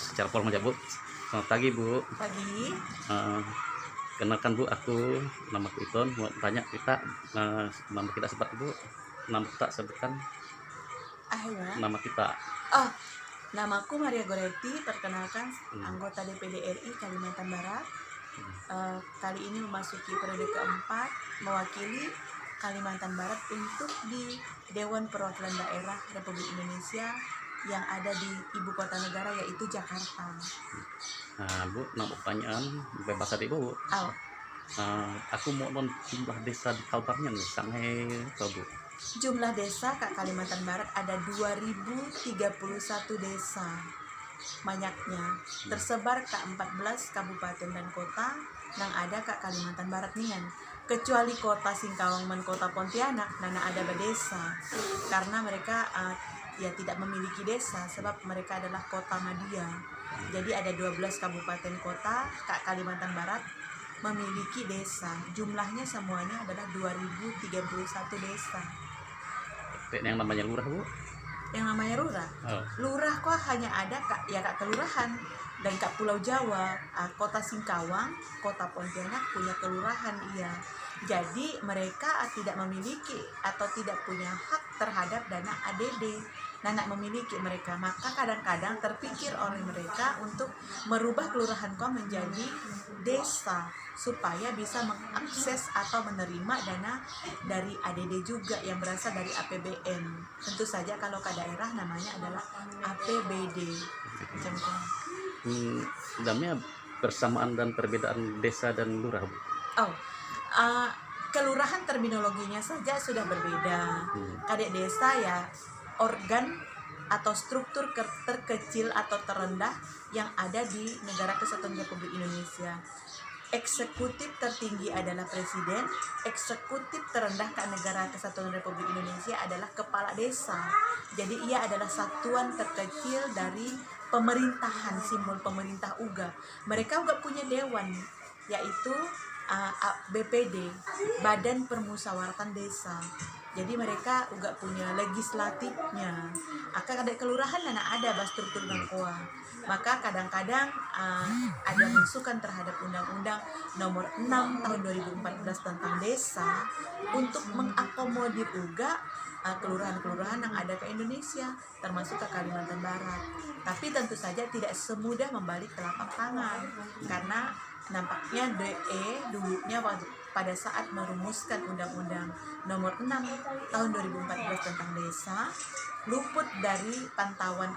secara formal ya Bu. Selamat pagi Bu. Pagi. Kenalkan Bu, aku namaku Iton. Mau tanya kita, nama kita sempat Bu, nama kita sebutkan Ya. nama kita. Oh, namaku Maria Goretti. Perkenalkan, anggota DPD RI Kalimantan Barat. Kali ini memasuki periode keempat, mewakili Kalimantan Barat untuk di Dewan Perwakilan Daerah Republik Indonesia yang ada di ibu kota negara, yaitu Jakarta. Nah Bu, nama pertanyaan bebas tadi Bu. Oh. Aku mau jumlah desa di Kalbarnya nih, sangai Bu. Jumlah desa Kak Kalimantan Barat ada 2031 desa. Banyaknya tersebar ke 14 kabupaten dan kota yang ada Kak Kalimantan Barat nian. Kecuali kota Singkawang dan kota Pontianak nana ada desa, karena mereka ya tidak memiliki desa sebab mereka adalah kota madya. Jadi ada 12 kabupaten kota Kak Kalimantan Barat memiliki desa. Jumlahnya semuanya adalah 2031 desa. Yang namanya lurah Bu? Yang namanya lurah? Oh. Lurah kok hanya ada Kak kelurahan. Dan Kak Pulau Jawa, kota Singkawang, kota Pontianak punya kelurahan, iya. Jadi mereka tidak memiliki atau tidak punya hak terhadap dana ADD. Nana memiliki mereka, maka kadang-kadang terpikir oleh mereka untuk merubah kelurahan kok menjadi desa supaya bisa mengakses atau menerima dana dari ADD juga yang berasal dari APBN. Tentu saja kalau ke daerah namanya adalah APBD. Contoh. Damnya persamaan dan perbedaan desa dan lurah Bu. Kelurahan terminologinya saja sudah berbeda. Kadek desa ya organ atau struktur terkecil atau terendah yang ada di Negara Kesatuan Republik Indonesia. Eksekutif tertinggi adalah presiden, eksekutif terendah ke Negara Kesatuan Republik Indonesia adalah kepala desa. Jadi ia adalah satuan terkecil dari pemerintahan, simbol pemerintah UGA. Mereka juga punya dewan, yaitu BPD, Badan Permusyawaratan Desa. Jadi mereka juga punya legislatifnya. Akan ada kelurahan dan ada struktur bangkoa. Maka kadang-kadang ada masukan terhadap Undang-Undang Nomor 6 Tahun 2014 tentang desa untuk mengakomodir juga kelurahan-kelurahan yang ada ke Indonesia, termasuk ke Kalimantan Barat. Tapi tentu saja tidak semudah membalik telapak tangan, karena nampaknya DE dulunya pada saat merumuskan Undang-Undang Nomor 6 Tahun 2014 tentang desa luput dari pantauan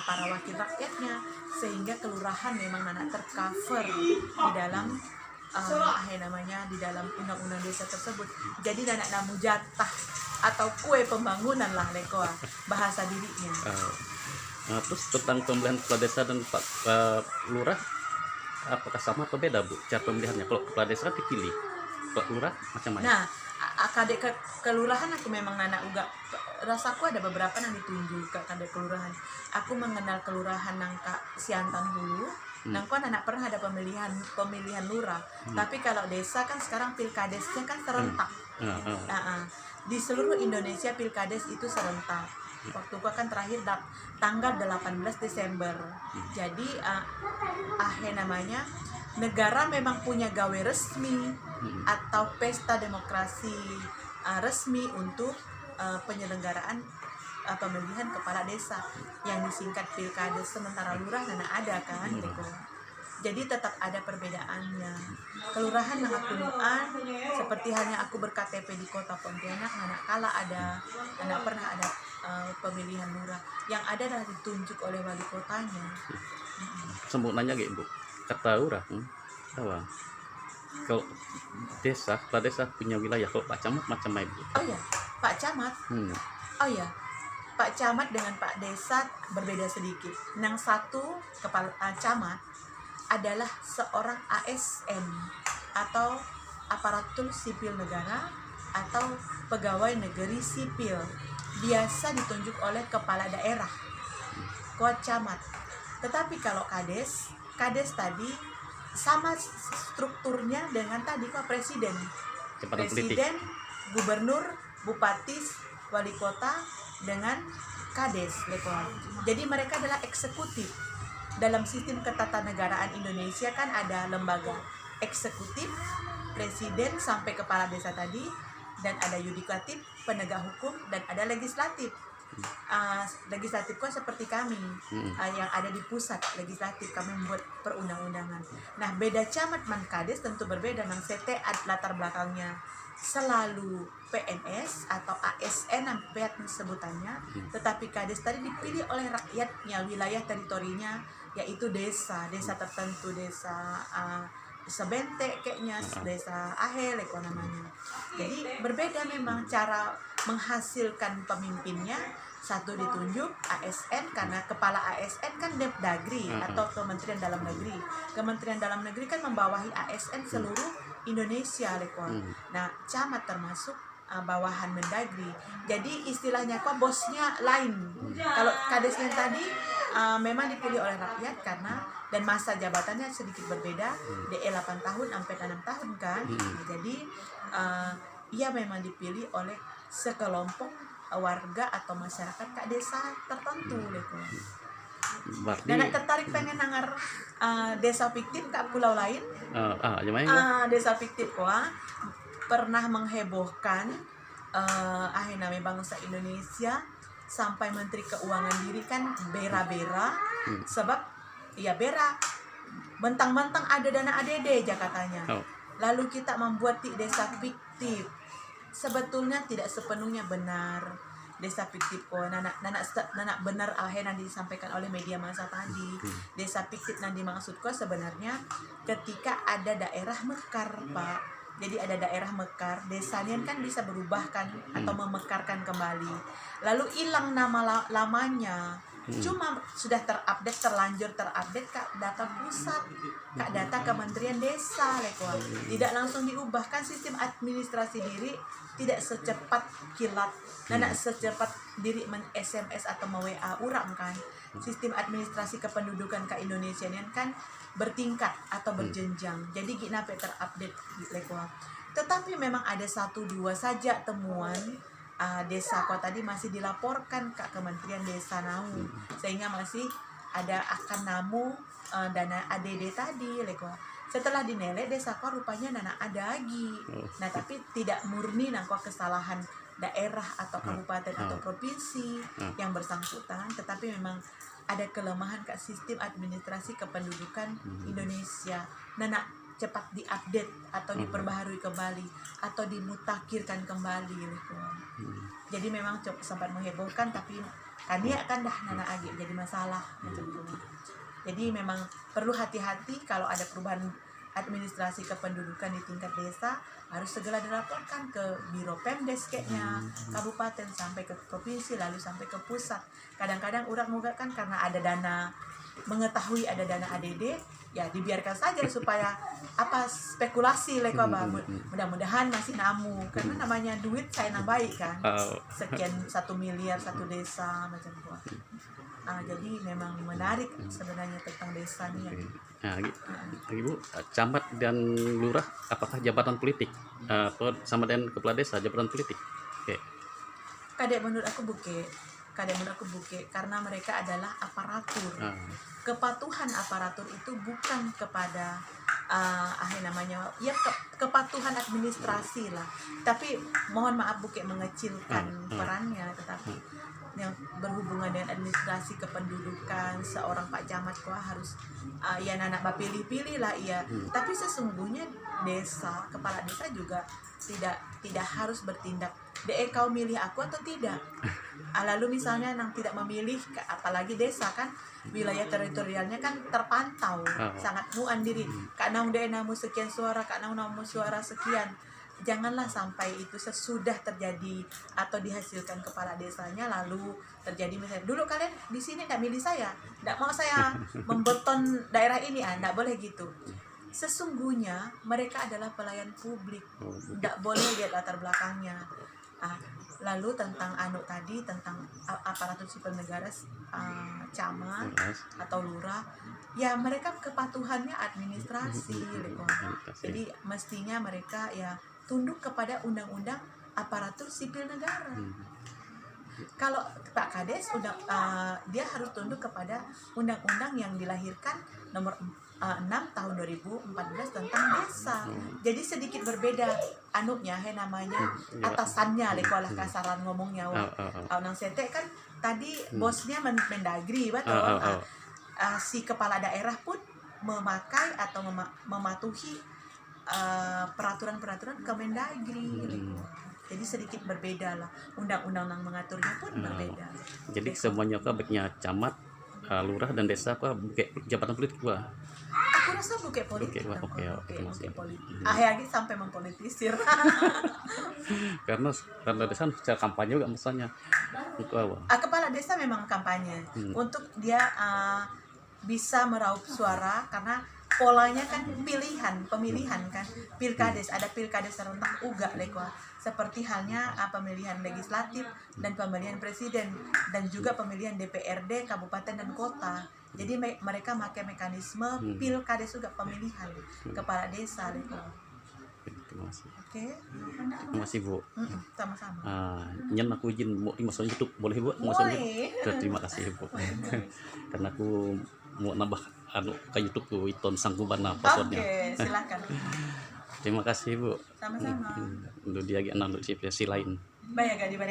para wakil rakyatnya, sehingga kelurahan memang tercover di dalam di dalam undang-undang desa tersebut. Jadi namu jatah atau kue pembangunan lah lekoa bahasa dirinya. Terus tentang pemilihan kepala desa dan lurah, apakah sama atau beda Bu cara pemilihannya? Kalau kepala desa kan dipilih, kalau lurah macam-macam. Nah, kadek kelurahan aku memang nana uga rasaku ada beberapa yang ditunjuk ke kadek kelurahan. Aku mengenal kelurahan nangka Siantan Hulu. Nangko anak pernah ada pemilihan lurah. Tapi kalau desa kan sekarang pilkadesnya kan serentak. Di seluruh Indonesia pilkades itu serentak. Waktu gua kan terakhir tanggal 18 Desember. Jadi negara memang punya gawe resmi atau pesta demokrasi resmi untuk penyelenggaraan pemilihan kepala desa yang disingkat pilkades, sementara lurah ada kan gitu. Jadi tetap ada perbedaannya. Kelurahan yang aku nuan seperti halnya aku berKTP di kota Pontianak, pernah ada pemilihan lurah. Yang ada adalah ditunjuk oleh wali kotanya. Sempurnanya gitu Bu, kata lurah kalau desa, kepala desa punya wilayah. Kalau Pak Camat macam apa Bu? Oh ya, Pak Camat. Oh ya, Pak Camat dengan Pak Desa berbeda sedikit. Yang satu kepala camat adalah seorang ASN atau aparatur sipil negara atau pegawai negeri sipil, biasa ditunjuk oleh kepala daerah, camat. Tetapi kalau kades tadi sama strukturnya dengan tadi presiden, gubernur, bupati, wali kota dengan kades. Jadi mereka adalah eksekutif. dalam sistem ketatanegaraan Indonesia kan ada lembaga eksekutif, presiden sampai kepala desa tadi, dan ada yudikatif, penegak hukum, dan ada legislatif. Legislatif kok seperti kami yang ada di pusat legislatif, kami membuat perundang-undangan. Nah, beda camat man kades tentu berbeda. Nang sete latar belakangnya selalu PNS atau ASN nampak sebutannya, tetapi kades tadi dipilih oleh rakyatnya, wilayah teritorinya yaitu desa tertentu, desa Sebentek kayaknya, desa Ahel kok namanya. Jadi berbeda memang cara menghasilkan pemimpinnya. Satu ditunjuk ASN karena kepala ASN kan Depdagri atau Kementerian Dalam Negeri. Kementerian Dalam Negeri kan membawahi ASN seluruh Indonesia lekon. Nah, camat termasuk bawahan Mendagri. Jadi istilahnya kok bosnya lain. Kalau kadesnya tadi memang dipilih oleh rakyat karena dan masa jabatannya sedikit berbeda, DE 8 tahun sampai 6 tahun kan. Jadi ia memang dipilih oleh sekelompok warga atau masyarakat kak desa tertentu lekon. Dan tertarik pengen nangar desa fiktif kak pulau lain. Desa fiktif kok pernah menghebohkan namanya bangsa Indonesia sampai Menteri Keuangan diri kan bera-bera sebab ya bera mentang-mentang ada dana ADD aja katanya. Lalu kita membuat desa fiktif. Sebetulnya tidak sepenuhnya benar. Desa fiktif kok nanak benar yang disampaikan oleh media massa tadi. Desa fiktif yang dimaksud kok sebenarnya ketika ada daerah mekar, Pak. Jadi ada daerah mekar, desanya kan bisa berubahkan atau memekarkan kembali. Lalu hilang nama lamanya. Cuma sudah terlanjur terupdate kak data pusat, kak data Kementerian Desa lekon. Tidak langsung diubahkan sistem administrasi diri, tidak secepat kilat, tidak secepat diri SMS atau WA urang kan. Sistem administrasi kependudukan ke Indonesia ini kan bertingkat atau berjenjang. Jadi gina terupdate lekon. Tetapi memang ada 1-2 saja temuan desa kota tadi masih dilaporkan ke Kementerian Desa Namu, sehingga masih ada akan namu dana ADD tadi leko. Setelah dinilai desa kok rupanya nana ada lagi. Nah, tapi tidak murni nangko kesalahan daerah atau kabupaten atau provinsi yang bersangkutan, tetapi memang ada kelemahan ke sistem administrasi kependudukan Indonesia. Nana cepat diupdate atau diperbaharui kembali atau dimutakhirkan kembali gitu. Jadi memang sempat menghebohkan, tapi kan dia kan dah nana agi jadi masalah macam itu. Jadi memang perlu hati-hati kalau ada perubahan administrasi kependudukan di tingkat desa, harus segera dilaporkan ke Biro Pemdes kayaknya, kabupaten sampai ke provinsi lalu sampai ke pusat. Kadang-kadang orang muga kan karena ada dana, mengetahui ada dana ADD, ya dibiarkan saja supaya spekulasi leko mudah-mudahan masih namu karena namanya duit saya nambahi kan sekian 1 miliar satu desa macam itu. Jadi memang menarik sebenarnya tentang desa nih. Ibu, camat dan lurah apakah jabatan politik? Sama dengan kepala desa jabatan politik? Kadek menurut aku buke karena mereka adalah aparatur. Kepatuhan aparatur itu bukan kepada kepatuhan administrasi lah. Tapi mohon maaf buke mengecilkan perannya, tetapi yang berhubungan dengan administrasi kependudukan seorang Pak Camat kok harus anak pilih-pilih lah tapi sesungguhnya kepala desa juga tidak harus bertindak kau milih aku atau tidak. Lalu misalnya yang tidak memilih, apalagi desa kan wilayah teritorialnya kan terpantau sangat muan diri kak naung namu sekian suara, kak namu suara sekian. Janganlah sampai itu sesudah terjadi atau dihasilkan kepala desanya lalu terjadi misalnya dulu kalian di sini tidak milih saya, tidak mau saya membeton daerah ini, tidak boleh gitu. Sesungguhnya mereka adalah pelayan publik, tidak boleh lihat latar belakangnya. Lalu tentang tadi tentang aparatur sipil negara, camat atau lurah, ya mereka kepatuhannya administrasi. Jadi mestinya mereka ya tunduk kepada undang-undang aparatur sipil negara. Kalau Pak Kades dia harus tunduk kepada undang-undang yang dilahirkan nomor 6 tahun 2014 tentang desa. Jadi sedikit berbeda anunya namanya atasannya lekualah kasaran ngomongnya nang sete kan tadi bosnya Mendagri betul. Si kepala daerah pun memakai atau mematuhi peraturan-peraturan Kemendagri gitu. Jadi sedikit berbeda lah, undang-undang yang mengaturnya pun berbeda. Jadi semuanya kah baiknya camat, lurah dan desa kah buke jabatan politik gua. Aku rasa buke politik. Oke, buke politik. Lagi sampai mempolitisir. karena desa secara kampanye juga misalnya. Kepala desa memang kampanye untuk dia bisa meraup suara karena polanya kan pemilihan kan pilkades, ada pilkades serentak uga lekwa seperti halnya pemilihan legislatif dan pemilihan presiden dan juga pemilihan DPRD kabupaten dan kota. Jadi mereka pakai mekanisme pilkades juga pemilihan kepala desa lekwa. Terima kasih. Oke. Terima kasih Bu. Sama-sama. Nyen aku izin mau masuk YouTube boleh Bu? Boleh. Terima kasih Bu. Karena aku mau nambah ke YouTube Bu Witon Sanggubana passwordnya. Oke, silakan. Terima kasih Bu. Sama-sama. Untuk dia lagi anak si lain. Banyak gak